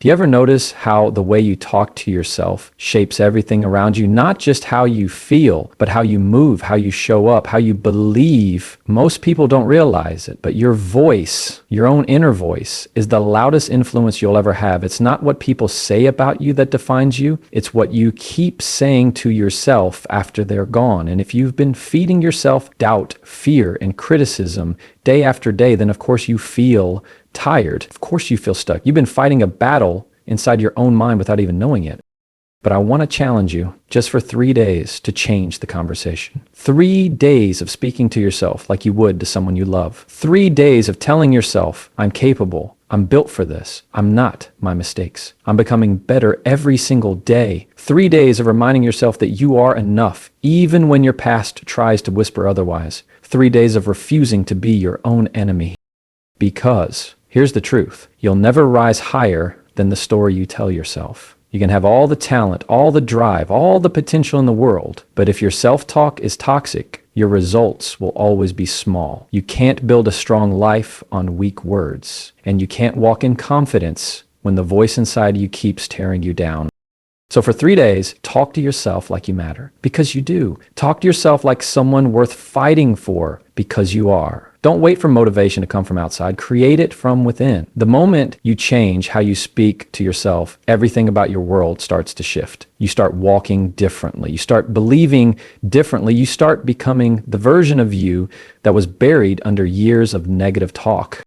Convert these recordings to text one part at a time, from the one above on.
Do you ever notice how the way you talk to yourself shapes everything around you? Not just how you feel, but how you move, how you show up, how you believe. Most people don't realize it, but your voice, your own inner voice, is the loudest influence you'll ever have. It's not what people say about you that defines you. It's what you keep saying to yourself after they're gone. And if you've been feeding yourself doubt, fear, and criticism day after day, then of course you feel tired. Of course you feel stuck. You've been fighting a battle inside your own mind without even knowing it. But I want to challenge you just for 3 days to change the conversation. 3 days of speaking to yourself like you would to someone you love. 3 days of telling yourself, I'm capable. I'm built for this. I'm not my mistakes. I'm becoming better every single day. 3 days of reminding yourself that you are enough, even when your past tries to whisper otherwise. 3 days of refusing to be your own enemy. Because here's the truth. You'll never rise higher than the story you tell yourself. You can have all the talent, all the drive, all the potential in the world, but if your self-talk is toxic, your results will always be small. You can't build a strong life on weak words, and you can't walk in confidence when the voice inside you keeps tearing you down. So for 3 days, talk to yourself like you matter, because you do. Talk to yourself like someone worth fighting for, because you are. Don't wait for motivation to come from outside. Create it from within. The moment you change how you speak to yourself, everything about your world starts to shift. You start walking differently. You start believing differently. You start becoming the version of you that was buried under years of negative talk.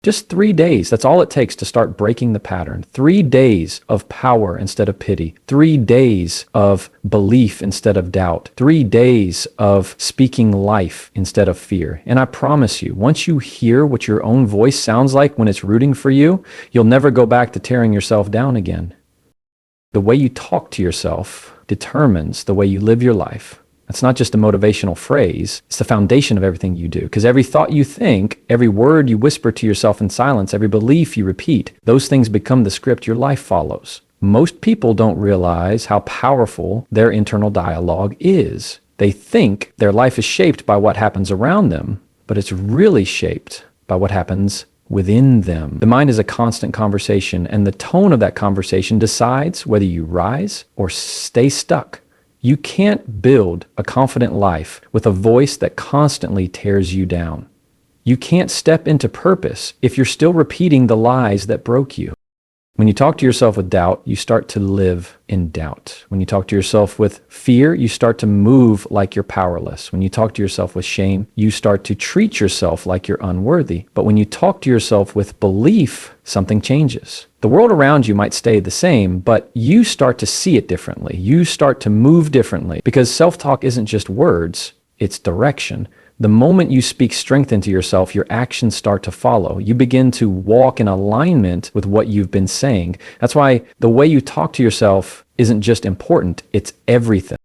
Just 3 days. That's all it takes to start breaking the pattern. 3 days of power instead of pity. 3 days of belief instead of doubt. 3 days of speaking life instead of fear. And I promise you, once you hear what your own voice sounds like when it's rooting for you, you'll never go back to tearing yourself down again. The way you talk to yourself determines the way you live your life. It's not just a motivational phrase. It's the foundation of everything you do. Because every thought you think, every word you whisper to yourself in silence, every belief you repeat, those things become the script your life follows. Most people don't realize how powerful their internal dialogue is. They think their life is shaped by what happens around them, but it's really shaped by what happens within them. The mind is a constant conversation, and the tone of that conversation decides whether you rise or stay stuck. You can't build a confident life with a voice that constantly tears you down. You can't step into purpose if you're still repeating the lies that broke you. When you talk to yourself with doubt, you start to live in doubt. When you talk to yourself with fear, you start to move like you're powerless. When you talk to yourself with shame, you start to treat yourself like you're unworthy. But when you talk to yourself with belief, something changes. The world around you might stay the same, but you start to see it differently. You start to move differently because self-talk isn't just words, it's direction. The moment you speak strength into yourself, your actions start to follow. You begin to walk in alignment with what you've been saying. That's why the way you talk to yourself isn't just important, it's everything.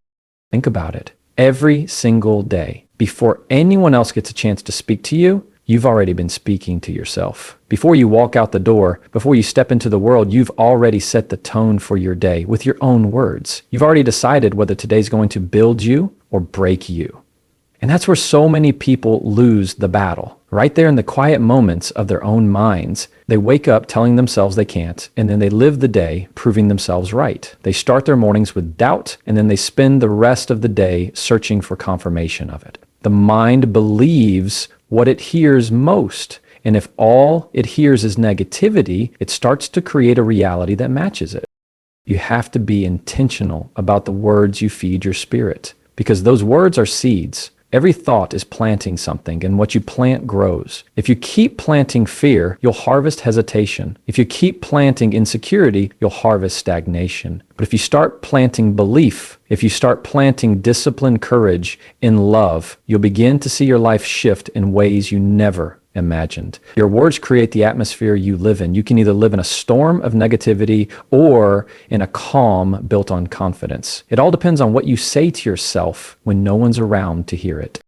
Think about it. Every single day, before anyone else gets a chance to speak to you, you've already been speaking to yourself. Before you walk out the door, before you step into the world, you've already set the tone for your day with your own words. You've already decided whether today's going to build you or break you. And that's where so many people lose the battle. Right there in the quiet moments of their own minds, they wake up telling themselves they can't, and then they live the day proving themselves right. They start their mornings with doubt, and then they spend the rest of the day searching for confirmation of it. The mind believes what it hears most. And if all it hears is negativity, it starts to create a reality that matches it. You have to be intentional about the words you feed your spirit, because those words are seeds. Every thought is planting something, and what you plant grows. If you keep planting fear, you'll harvest hesitation. If you keep planting insecurity, you'll harvest stagnation. But if you start planting belief, if you start planting discipline, courage, in love, you'll begin to see your life shift in ways you never imagined. Your words create the atmosphere you live in. You can either live in a storm of negativity or in a calm built on confidence. It all depends on what you say to yourself when no one's around to hear it.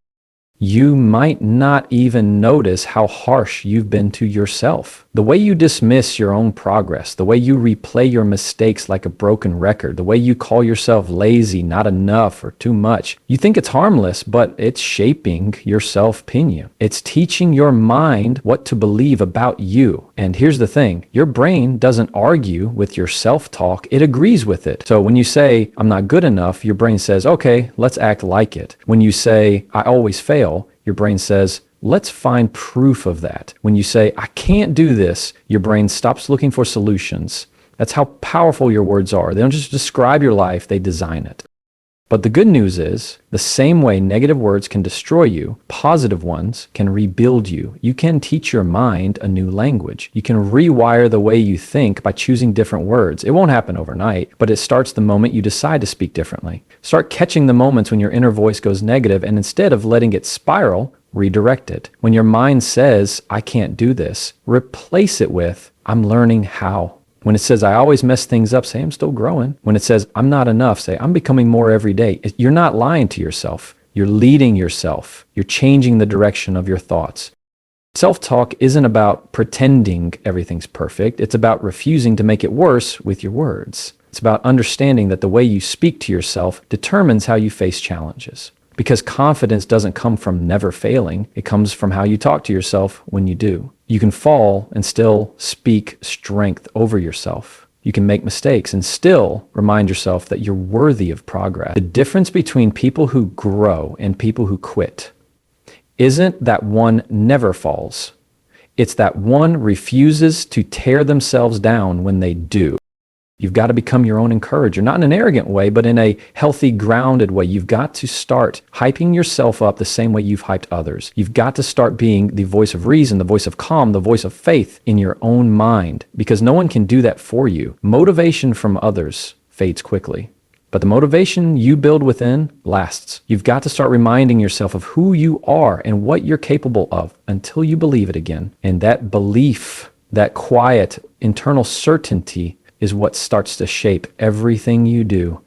You might not even notice how harsh you've been to yourself The way you dismiss your own progress, the way you replay your mistakes like a broken record, the way you call yourself lazy, not enough, or too much, you think it's harmless, but it's shaping your self-opinion. It's teaching your mind what to believe about you. And here's the thing, your brain doesn't argue with your self-talk, it agrees with it. So when you say, I'm not good enough, your brain says, okay, let's act like it. When you say, I always fail, your brain says, let's find proof of that. When you say, I can't do this, your brain stops looking for solutions. That's how powerful your words are. They don't just describe your life, they design it. But the good news is, the same way negative words can destroy you, positive ones can rebuild you. You can teach your mind a new language. You can rewire the way you think by choosing different words. It won't happen overnight, but it starts the moment you decide to speak differently. Start catching the moments when your inner voice goes negative, and instead of letting it spiral, redirect it. When your mind says, I can't do this, replace it with, I'm learning how. When it says, I always mess things up, say, I'm still growing. When it says, I'm not enough, say, I'm becoming more every day. You're not lying to yourself. You're leading yourself. You're changing the direction of your thoughts. Self-talk isn't about pretending everything's perfect. It's about refusing to make it worse with your words. It's about understanding that the way you speak to yourself determines how you face challenges. Because confidence doesn't come from never failing. It comes from how you talk to yourself when you do. You can fall and still speak strength over yourself. You can make mistakes and still remind yourself that you're worthy of progress. The difference between people who grow and people who quit isn't that one never falls. It's that one refuses to tear themselves down when they do. You've got to become your own encourager, not in an arrogant way, but in a healthy, grounded way. You've got to start hyping yourself up the same way you've hyped others. You've got to start being the voice of reason, the voice of calm, the voice of faith in your own mind, because no one can do that for you. Motivation from others fades quickly, but the motivation you build within lasts. You've got to start reminding yourself of who you are and what you're capable of until you believe it again. And that belief, that quiet internal certainty, is what starts to shape everything you do.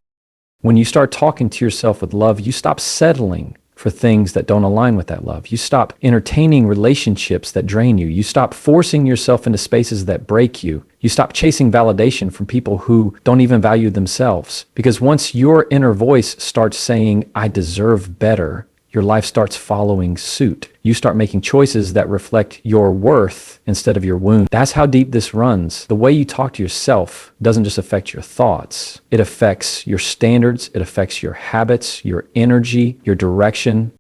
When you start talking to yourself with love, you stop settling for things that don't align with that love. You stop entertaining relationships that drain you. You stop forcing yourself into spaces that break you. You stop chasing validation from people who don't even value themselves. Because once your inner voice starts saying, I deserve better, your life starts following suit. You start making choices that reflect your worth instead of your wound. That's how deep this runs. The way you talk to yourself doesn't just affect your thoughts. It affects your standards. It affects your habits, your energy, your direction.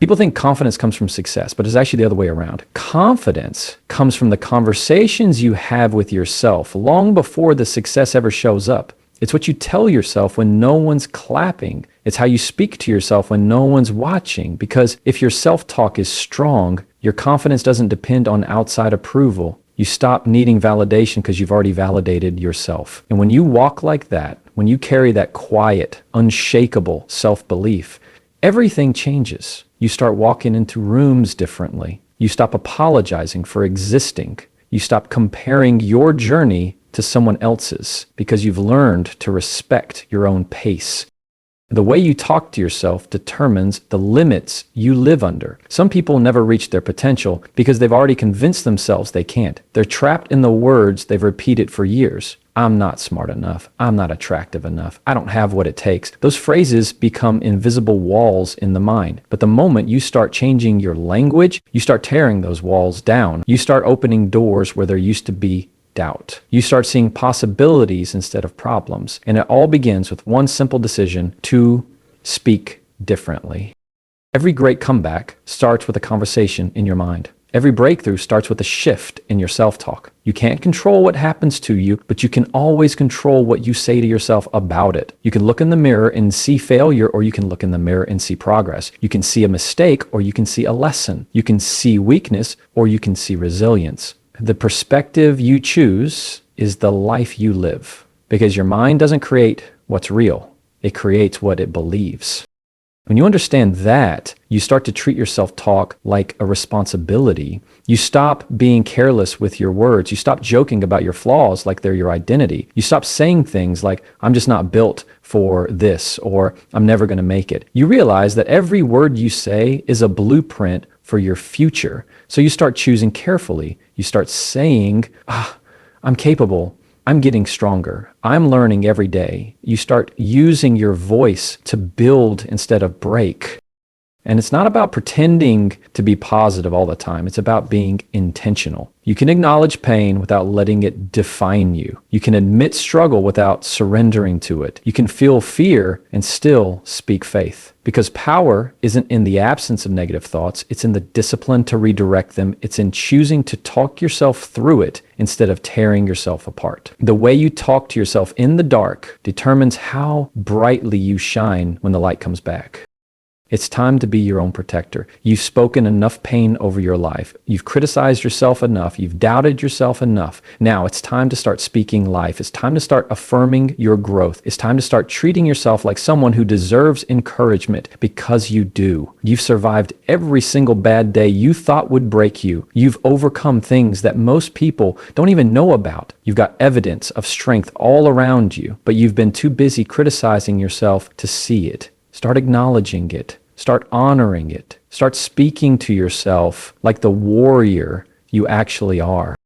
People think confidence comes from success, but it's actually the other way around. Confidence comes from the conversations you have with yourself long before the success ever shows up. It's what you tell yourself when no one's clapping. It's how you speak to yourself when no one's watching. Because if your self-talk is strong, your confidence doesn't depend on outside approval. You stop needing validation because you've already validated yourself. And when you walk like that, when you carry that quiet, unshakable self-belief, everything changes. You start walking into rooms differently. You stop apologizing for existing. You stop comparing your journey to someone else's because you've learned to respect your own pace. The way you talk to yourself determines the limits you live under. Some people never reach their potential because they've already convinced themselves they can't. They're trapped in the words they've repeated for years. I'm not smart enough. I'm not attractive enough. I don't have what it takes. Those phrases become invisible walls in the mind. But the moment you start changing your language, you start tearing those walls down. You start opening doors where there used to be doubt. You start seeing possibilities instead of problems. And it all begins with one simple decision: to speak differently. Every great comeback starts with a conversation in your mind. Every breakthrough starts with a shift in your self-talk. You can't control what happens to you, but you can always control what you say to yourself about it. You can look in the mirror and see failure, or you can look in the mirror and see progress. You can see a mistake, or you can see a lesson. You can see weakness, or you can see resilience. The perspective you choose is the life you live, because your mind doesn't create what's real. It creates what it believes. When you understand that, you start to treat your self-talk like a responsibility. You stop being careless with your words. You stop joking about your flaws like they're your identity. You stop saying things like, I'm just not built for this, or I'm never going to make it. You realize that every word you say is a blueprint for your future. So you start choosing carefully. You You start saying, I'm capable. I'm getting stronger. I'm learning every day. You start using your voice to build instead of break. And it's not about pretending to be positive all the time. It's about being intentional. You can acknowledge pain without letting it define you. You can admit struggle without surrendering to it. You can feel fear and still speak faith. Because power isn't in the absence of negative thoughts. It's in the discipline to redirect them. It's in choosing to talk yourself through it instead of tearing yourself apart. The way you talk to yourself in the dark determines how brightly you shine when the light comes back. It's time to be your own protector. You've spoken enough pain over your life. You've criticized yourself enough. You've doubted yourself enough. Now it's time to start speaking life. It's time to start affirming your growth. It's time to start treating yourself like someone who deserves encouragement, because you do. You've survived every single bad day you thought would break you. You've overcome things that most people don't even know about. You've got evidence of strength all around you, but you've been too busy criticizing yourself to see it. Start acknowledging it. Start honoring it. Start speaking to yourself like the warrior you actually are.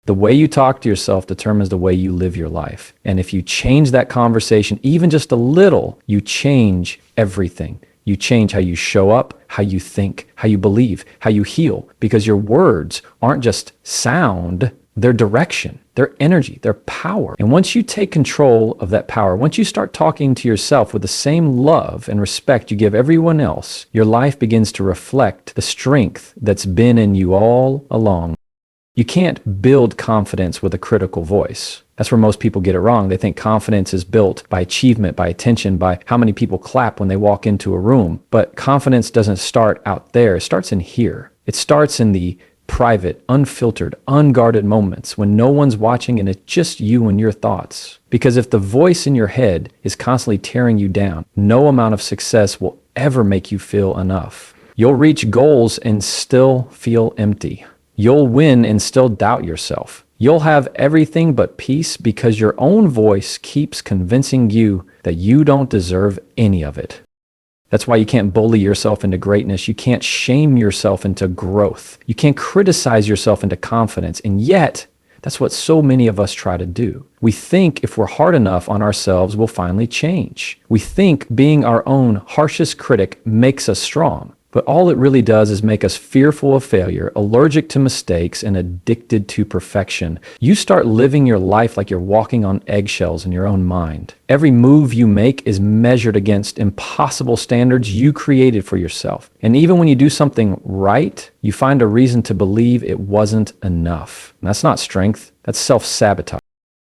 The way you talk to yourself determines the way you live your life. And if you change that conversation even just a little, you change everything. You change how you show up, how you think, how you believe, how you heal. Because your words aren't just sound, they're direction, their energy, their power. And once you take control of that power, once you start talking to yourself with the same love and respect you give everyone else, your life begins to reflect the strength that's been in you all along. You can't build confidence with a critical voice. That's where most people get it wrong. They think confidence is built by achievement, by attention, by how many people clap when they walk into a room. But confidence doesn't start out there. It starts in here. It starts in the private, unfiltered, unguarded moments when no one's watching and it's just you and your thoughts. Because if the voice in your head is constantly tearing you down, no amount of success will ever make you feel enough. You'll reach goals and still feel empty. You'll win and still doubt yourself. You'll have everything but peace because your own voice keeps convincing you that you don't deserve any of it. That's why you can't bully yourself into greatness. You can't shame yourself into growth. You can't criticize yourself into confidence. And yet, that's what so many of us try to do. We think if we're hard enough on ourselves, we'll finally change. We think being our own harshest critic makes us strong. But all it really does is make us fearful of failure, allergic to mistakes, and addicted to perfection. You start living your life like you're walking on eggshells in your own mind. Every move you make is measured against impossible standards you created for yourself. And even when you do something right, you find a reason to believe it wasn't enough. And that's not strength, that's self-sabotage.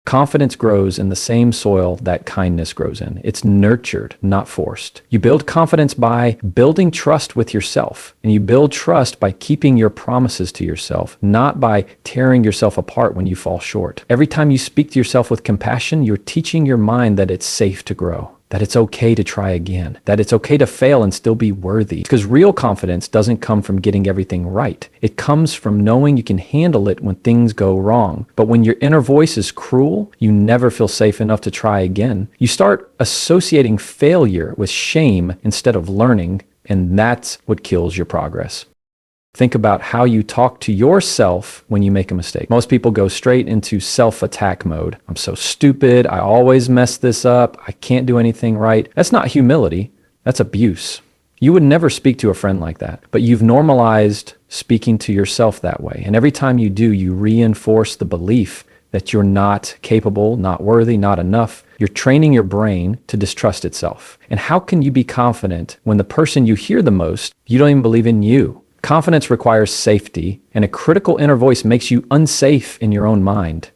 Confidence grows in the same soil that kindness grows in. It's nurtured, not forced. You build confidence by building trust with yourself. And you build trust by keeping your promises to yourself, not by tearing yourself apart when you fall short. Every time you speak to yourself with compassion, you're teaching your mind that it's safe to grow, that it's okay to try again, that it's okay to fail and still be worthy. Because real confidence doesn't come from getting everything right. It comes from knowing you can handle it when things go wrong. But when your inner voice is cruel, you never feel safe enough to try again. You start associating failure with shame instead of learning, and that's what kills your progress. Think about how you talk to yourself when you make a mistake. Most people go straight into self-attack mode. I'm so stupid. I always mess this up. I can't do anything right. That's not humility. That's abuse. You would never speak to a friend like that, but you've normalized speaking to yourself that way. And every time you do, you reinforce the belief that you're not capable, not worthy, not enough. You're training your brain to distrust itself. And how can you be confident when the person you hear the most, you don't even believe in you? Confidence requires safety, and a critical inner voice makes you unsafe in your own mind.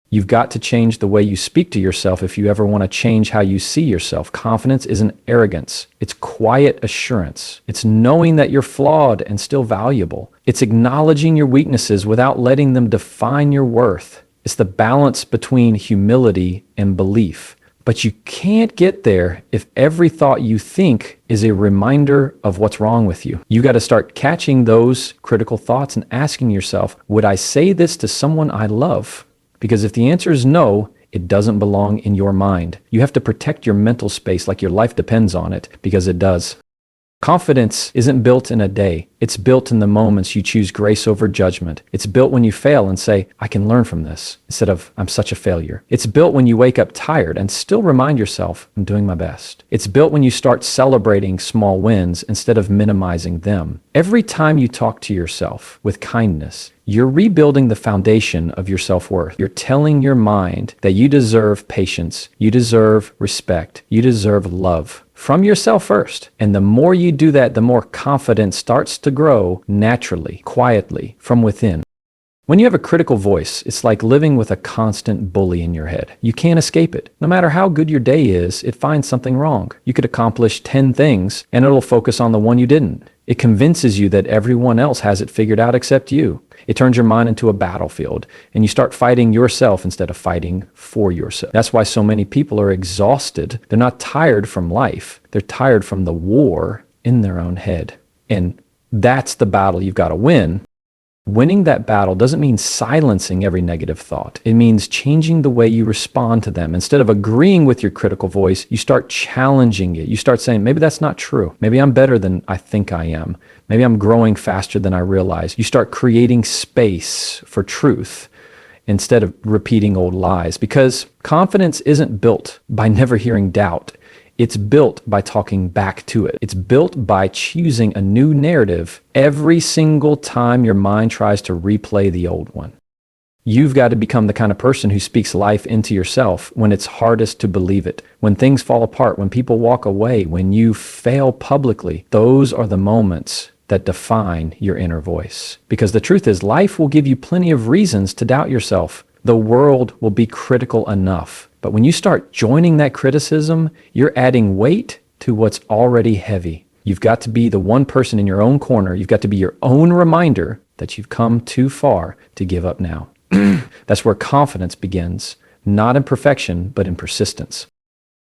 You've got to change the way you speak to yourself if you ever want to change how you see yourself. Confidence isn't arrogance. It's quiet assurance. It's knowing that you're flawed and still valuable. It's acknowledging your weaknesses without letting them define your worth. It's the balance between humility and belief. But you can't get there if every thought you think is a reminder of what's wrong with you. You got to start catching those critical thoughts and asking yourself, would I say this to someone I love? Because if the answer is no, it doesn't belong in your mind. You have to protect your mental space like your life depends on it, because it does. Confidence isn't built in a day. It's built in the moments you choose grace over judgment. It's built when you fail and say, I can learn from this, instead of, I'm such a failure. It's built when you wake up tired and still remind yourself, I'm doing my best. It's built when you start celebrating small wins instead of minimizing them. Every time you talk to yourself with kindness, you're rebuilding the foundation of your self-worth. You're telling your mind that you deserve patience, you deserve respect, you deserve love from yourself first. And the more you do that, the more confidence starts to grow naturally, quietly, from within. When you have a critical voice, it's like living with a constant bully in your head. You can't escape it. No matter how good your day is, it finds something wrong. You could accomplish 10 things, and it'll focus on the one you didn't. It convinces you that everyone else has it figured out except you. It turns your mind into a battlefield, and you start fighting yourself instead of fighting for yourself. That's why so many people are exhausted. They're not tired from life. They're tired from the war in their own head. And that's the battle you've got to win. Winning that battle doesn't mean silencing every negative thought. It means changing the way you respond to them. Instead of agreeing with your critical voice, you start challenging it. You start saying, maybe that's not true. Maybe I'm better than I think I am. Maybe I'm growing faster than I realize. You start creating space for truth instead of repeating old lies, because confidence isn't built by never hearing doubt. It's built by talking back to it. It's built by choosing a new narrative every single time your mind tries to replay the old one. You've got to become the kind of person who speaks life into yourself when it's hardest to believe it, when things fall apart, when people walk away, when you fail publicly. Those are the moments that define your inner voice. Because the truth is, life will give you plenty of reasons to doubt yourself. The world will be critical enough. But when you start joining that criticism, you're adding weight to what's already heavy. You've got to be the one person in your own corner. You've got to be your own reminder that you've come too far to give up now. That's where confidence begins, not in perfection, but in persistence.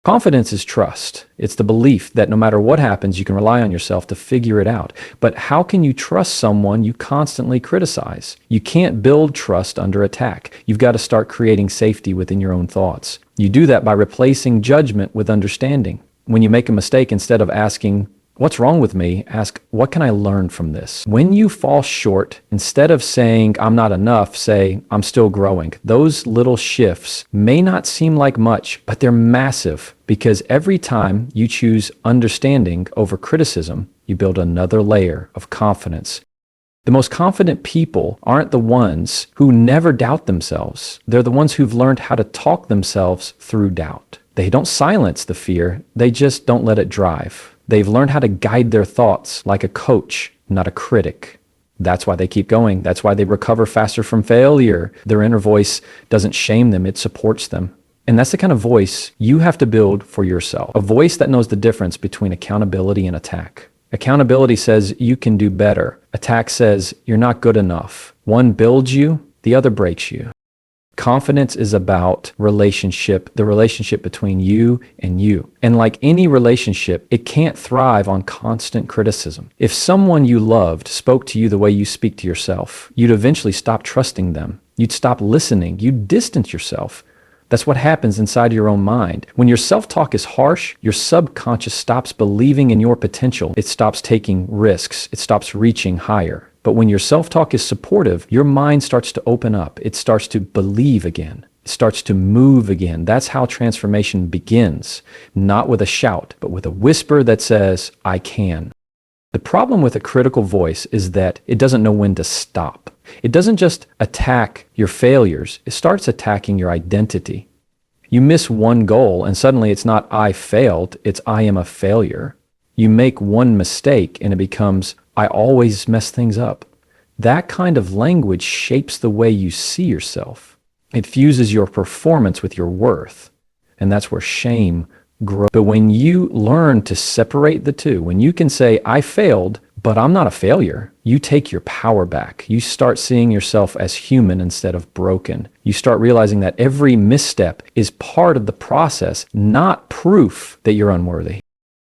Confidence is trust. It's the belief that no matter what happens, you can rely on yourself to figure it out. But how can you trust someone you constantly criticize? You can't build trust under attack. You've got to start creating safety within your own thoughts. You do that by replacing judgment with understanding. When you make a mistake, instead of asking, what's wrong with me? Ask, what can I learn from this? When you fall short, instead of saying, I'm not enough, say, I'm still growing. Those little shifts may not seem like much, but they're massive, because every time you choose understanding over criticism, you build another layer of confidence. The most confident people aren't the ones who never doubt themselves. They're the ones who've learned how to talk themselves through doubt. They don't silence the fear, they just don't let it drive. They've learned how to guide their thoughts like a coach, not a critic. That's why they keep going. That's why they recover faster from failure. Their inner voice doesn't shame them, it supports them. And that's the kind of voice you have to build for yourself. A voice that knows the difference between accountability and attack. Accountability says you can do better. Attack says you're not good enough. One builds you, the other breaks you. Confidence is about relationship, the relationship between you and you. And like any relationship, it can't thrive on constant criticism. If someone you loved spoke to you the way you speak to yourself, you'd eventually stop trusting them. You'd stop listening. You'd distance yourself. That's what happens inside your own mind. When your self-talk is harsh, your subconscious stops believing in your potential. It stops taking risks. It stops reaching higher. But when your self-talk is supportive, your mind starts to open up. It starts to believe again. It starts to move again. That's how transformation begins. Not with a shout, but with a whisper that says, I can. The problem with a critical voice is that it doesn't know when to stop. It doesn't just attack your failures. It starts attacking your identity. You miss one goal and suddenly it's not I failed, it's I am a failure. You make one mistake and it becomes I always mess things up. That kind of language shapes the way you see yourself. It fuses your performance with your worth. And that's where shame grows. But when you learn to separate the two, when you can say, I failed, but I'm not a failure, you take your power back. You start seeing yourself as human instead of broken. You start realizing that every misstep is part of the process, not proof that you're unworthy.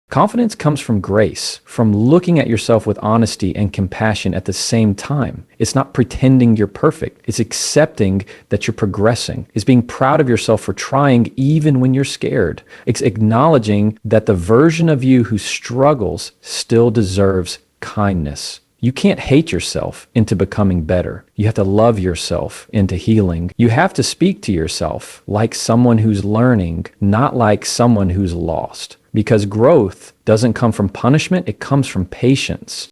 Confidence comes from grace, from looking at yourself with honesty and compassion at the same time. It's not pretending you're perfect. It's accepting that you're progressing. It's being proud of yourself for trying even when you're scared. It's acknowledging that the version of you who struggles still deserves kindness. You can't hate yourself into becoming better. You have to love yourself into healing. You have to speak to yourself like someone who's learning, not like someone who's lost. Because growth doesn't come from punishment, it comes from patience.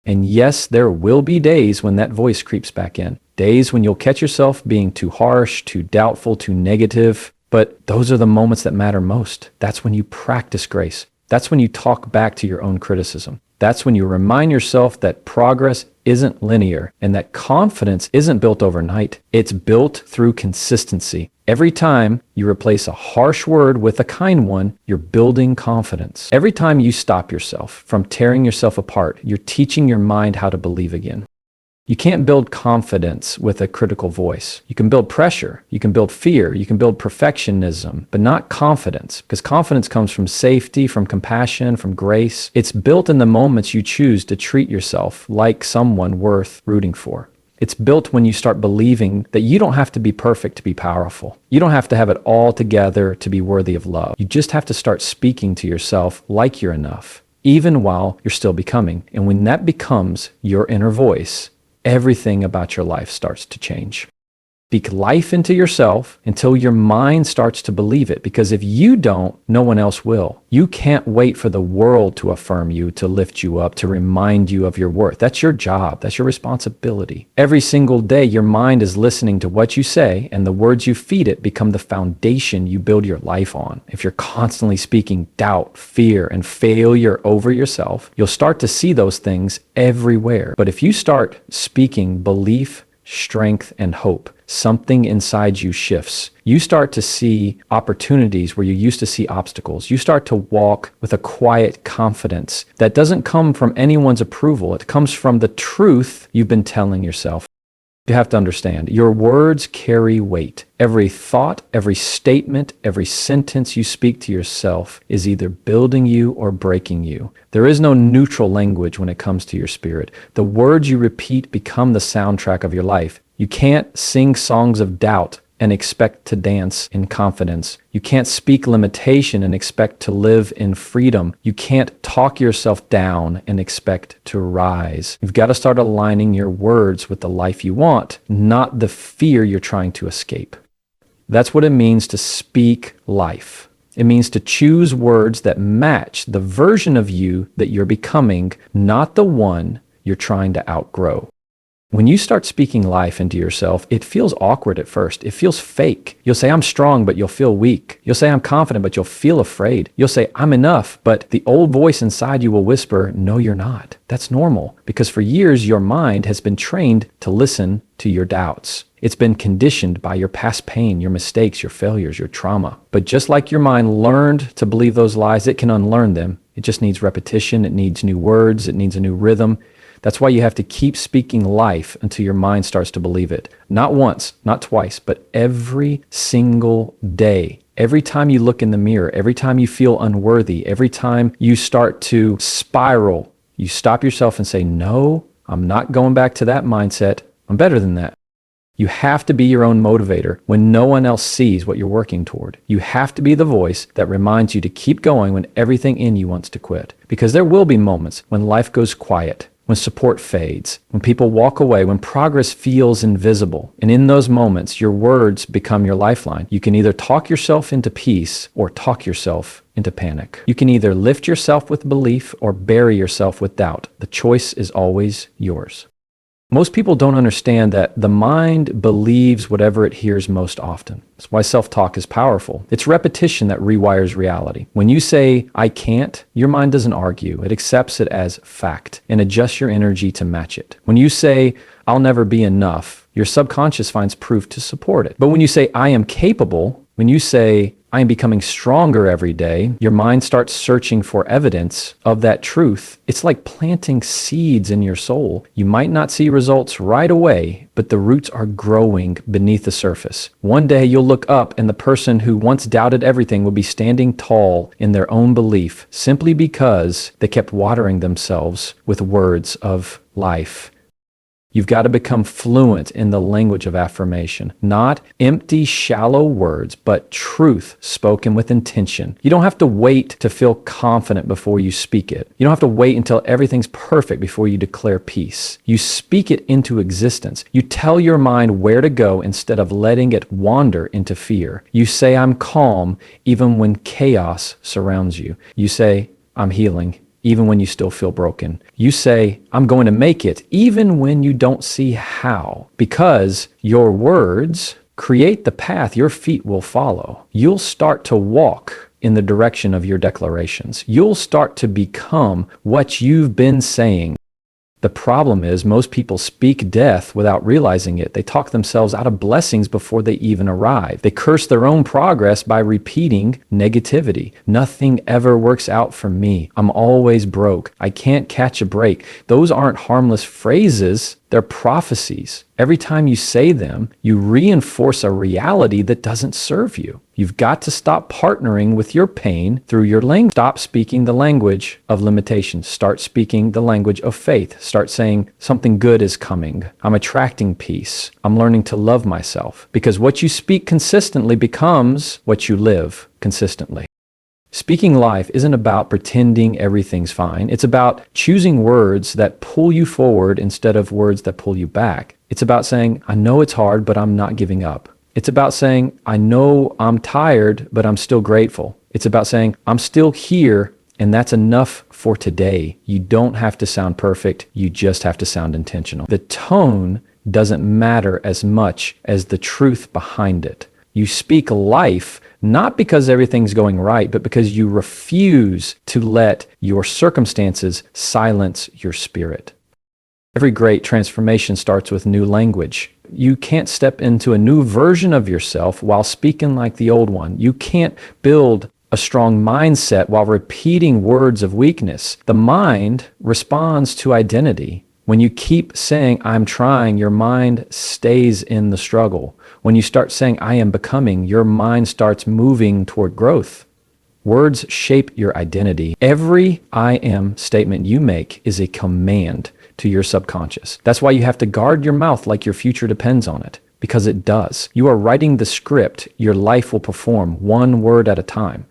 And yes, there will be days when that voice creeps back in. Days when you'll catch yourself being too harsh, too doubtful, too negative. But those are the moments that matter most. That's when you practice grace. That's when you talk back to your own criticism. That's when you remind yourself that progress isn't linear and that confidence isn't built overnight. It's built through consistency. Every time you replace a harsh word with a kind one, you're building confidence. Every time you stop yourself from tearing yourself apart, you're teaching your mind how to believe again. You can't build confidence with a critical voice. You can build pressure, you can build fear, you can build perfectionism, but not confidence, because confidence comes from safety, from compassion, from grace. It's built in the moments you choose to treat yourself like someone worth rooting for. It's built when you start believing that you don't have to be perfect to be powerful. You don't have to have it all together to be worthy of love. You just have to start speaking to yourself like you're enough, even while you're still becoming. And when that becomes your inner voice, everything about your life starts to change. Speak life into yourself until your mind starts to believe it, because if you don't, no one else will. You can't wait for the world to affirm you, to lift you up, to remind you of your worth. That's your job. That's your responsibility. Every single day, your mind is listening to what you say, and the words you feed it become the foundation you build your life on. If you're constantly speaking doubt, fear, and failure over yourself, you'll start to see those things everywhere. But if you start speaking belief, strength, and hope, something inside you shifts. You start to see opportunities where you used to see obstacles. You start to walk with a quiet confidence that doesn't come from anyone's approval. It comes from the truth you've been telling yourself. You have to understand, your words carry weight. Every thought, every statement, every sentence you speak to yourself is either building you or breaking you. There is no neutral language when it comes to your spirit. The words you repeat become the soundtrack of your life. You can't sing songs of doubt and expect to dance in confidence. You can't speak limitation and expect to live in freedom. You can't talk yourself down and expect to rise. You've got to start aligning your words with the life you want, not the fear you're trying to escape. That's what it means to speak life. It means to choose words that match the version of you that you're becoming, not the one you're trying to outgrow. When you start speaking life into yourself, it feels awkward at first. It feels fake. You'll say, I'm strong, but you'll feel weak. You'll say, I'm confident, but you'll feel afraid. You'll say, I'm enough, but the old voice inside you will whisper, no, you're not. That's normal, because for years, your mind has been trained to listen to your doubts. It's been conditioned by your past pain, your mistakes, your failures, your trauma. But just like your mind learned to believe those lies, it can unlearn them. It just needs repetition. It needs new words. It needs a new rhythm. That's why you have to keep speaking life until your mind starts to believe it. Not once, not twice, but every single day. Every time you look in the mirror, every time you feel unworthy, every time you start to spiral, you stop yourself and say, no, I'm not going back to that mindset. I'm better than that. You have to be your own motivator when no one else sees what you're working toward. You have to be the voice that reminds you to keep going when everything in you wants to quit. Because there will be moments when life goes quiet, when support fades, when people walk away, when progress feels invisible. And in those moments, your words become your lifeline. You can either talk yourself into peace or talk yourself into panic. You can either lift yourself with belief or bury yourself with doubt. The choice is always yours. Most people don't understand that the mind believes whatever it hears most often. That's why self-talk is powerful. It's repetition that rewires reality. When you say, I can't, your mind doesn't argue. It accepts it as fact and adjusts your energy to match it. When you say, I'll never be enough, your subconscious finds proof to support it. But when you say, I am capable, When you say, I am becoming stronger every day, your mind starts searching for evidence of that truth. It's like planting seeds in your soul. You might not see results right away, but the roots are growing beneath the surface. One day you'll look up and the person who once doubted everything will be standing tall in their own belief simply because they kept watering themselves with words of life. You've got to become fluent in the language of affirmation, not empty, shallow words, but truth spoken with intention. You don't have to wait to feel confident before you speak it. You don't have to wait until everything's perfect before you declare peace. You speak it into existence. You tell your mind where to go instead of letting it wander into fear. You say, I'm calm, even when chaos surrounds you. You say, I'm healing, even when you still feel broken. You say, I'm going to make it, even when you don't see how, because your words create the path your feet will follow. You'll start to walk in the direction of your declarations. You'll start to become what you've been saying. The problem is most people speak death without realizing it. They talk themselves out of blessings before they even arrive. They curse their own progress by repeating negativity. Nothing ever works out for me. I'm always broke. I can't catch a break. Those aren't harmless phrases. They're prophecies. Every time you say them, you reinforce a reality that doesn't serve you. You've got to stop partnering with your pain through your language. Stop speaking the language of limitations. Start speaking the language of faith. Start saying something good is coming. I'm attracting peace. I'm learning to love myself. Because what you speak consistently becomes what you live consistently. Speaking life isn't about pretending everything's fine. It's about choosing words that pull you forward instead of words that pull you back. It's about saying, I know it's hard, but I'm not giving up. It's about saying, I know I'm tired, but I'm still grateful. It's about saying, I'm still here, and that's enough for today. You don't have to sound perfect. You just have to sound intentional. The tone doesn't matter as much as the truth behind it. You speak life not because everything's going right, but because you refuse to let your circumstances silence your spirit. Every great transformation starts with new language. You can't step into a new version of yourself while speaking like the old one. You can't build a strong mindset while repeating words of weakness. The mind responds to identity. When you keep saying, I'm trying, your mind stays in the struggle. When you start saying, I am becoming, your mind starts moving toward growth. Words shape your identity. Every I am statement you make is a command to your subconscious. That's why you have to guard your mouth like your future depends on it, because it does. You are writing the script your life will perform one word at a time.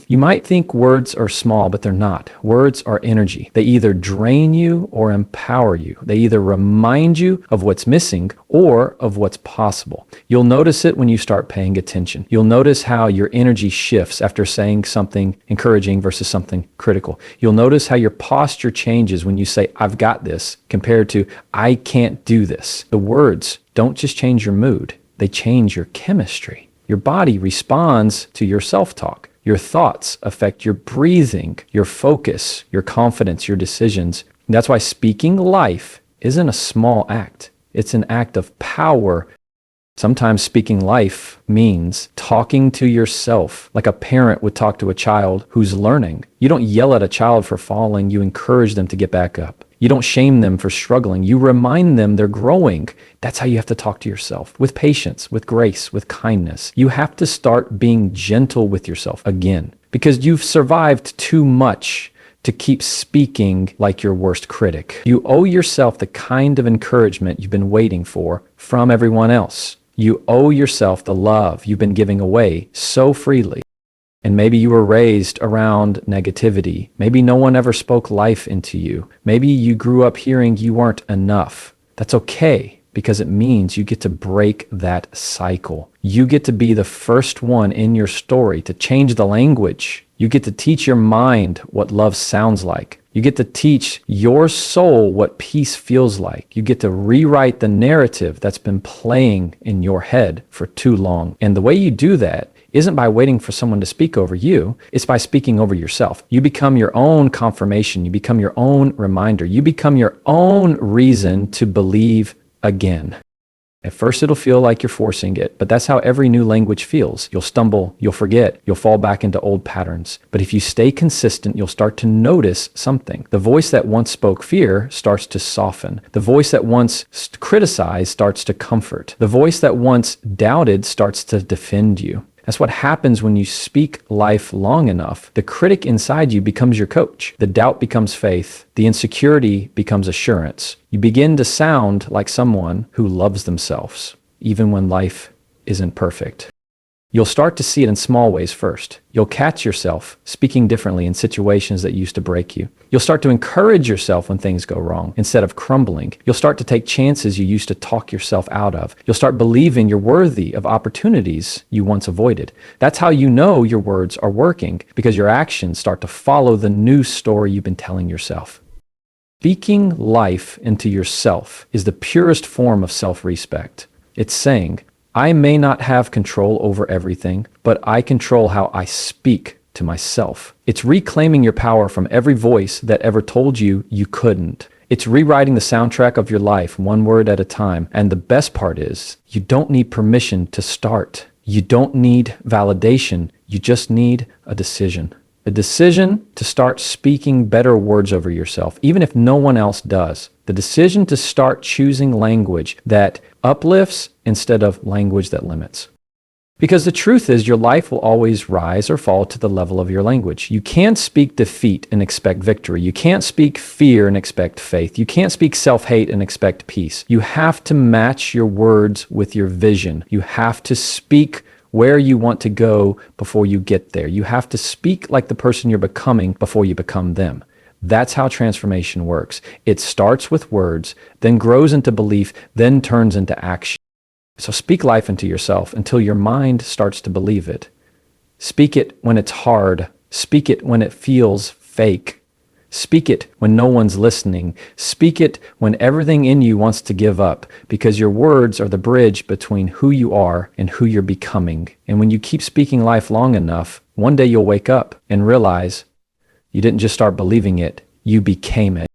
You might think words are small, but they're not. Words are energy. They either drain you or empower you. They either remind you of what's missing or of what's possible. You'll notice it when you start paying attention. You'll notice how your energy shifts after saying something encouraging versus something critical. You'll notice how your posture changes when you say, I've got this, compared to, I can't do this. The words don't just change your mood. They change your chemistry. Your body responds to your self-talk. Your thoughts affect your breathing, your focus, your confidence, your decisions. And that's why speaking life isn't a small act. It's an act of power. Sometimes speaking life means talking to yourself like a parent would talk to a child who's learning. You don't yell at a child for falling. You encourage them to get back up. You don't shame them for struggling. You remind them they're growing. That's how you have to talk to yourself, with patience, with grace, with kindness. You have to start being gentle with yourself again, because you've survived too much to keep speaking like your worst critic. You owe yourself the kind of encouragement you've been waiting for from everyone else. You owe yourself the love you've been giving away so freely. And maybe you were raised around negativity. Maybe no one ever spoke life into you. Maybe you grew up hearing you weren't enough. That's okay, because it means you get to break that cycle. You get to be the first one in your story to change the language. You get to teach your mind what love sounds like. You get to teach your soul what peace feels like. You get to rewrite the narrative that's been playing in your head for too long. And the way you do that isn't by waiting for someone to speak over you. It's by speaking over yourself. You become your own confirmation. You become your own reminder. You become your own reason to believe again. At first, it'll feel like you're forcing it, but that's how every new language feels. You'll stumble, you'll forget, you'll fall back into old patterns. But if you stay consistent, you'll start to notice something. The voice that once spoke fear starts to soften. The voice that once criticized starts to comfort. The voice that once doubted starts to defend you. That's what happens when you speak life long enough. The critic inside you becomes your coach. The doubt becomes faith. The insecurity becomes assurance. You begin to sound like someone who loves themselves, even when life isn't perfect. You'll start to see it in small ways first. You'll catch yourself speaking differently in situations that used to break you. You'll start to encourage yourself when things go wrong instead of crumbling. You'll start to take chances you used to talk yourself out of. You'll start believing you're worthy of opportunities you once avoided. That's how you know your words are working, because your actions start to follow the new story you've been telling yourself. Speaking life into yourself is the purest form of self-respect. It's saying, I may not have control over everything, but I control how I speak to myself. It's reclaiming your power from every voice that ever told you you couldn't. It's rewriting the soundtrack of your life one word at a time. And the best part is, you don't need permission to start. You don't need validation. You just need a decision. A decision to start speaking better words over yourself, even if no one else does. The decision to start choosing language that uplifts instead of language that limits. Because the truth is, your life will always rise or fall to the level of your language. You can't speak defeat and expect victory. You can't speak fear and expect faith. You can't speak self-hate and expect peace. You have to match your words with your vision. You have to speak where you want to go before you get there. You have to speak like the person you're becoming before you become them. That's how transformation works. It starts with words, then grows into belief, then turns into action. So speak life into yourself until your mind starts to believe it. Speak it when it's hard. Speak it when it feels fake. Speak it when no one's listening. Speak it when everything in you wants to give up, because your words are the bridge between who you are and who you're becoming. And when you keep speaking life long enough, one day you'll wake up and realize you didn't just start believing it, you became it.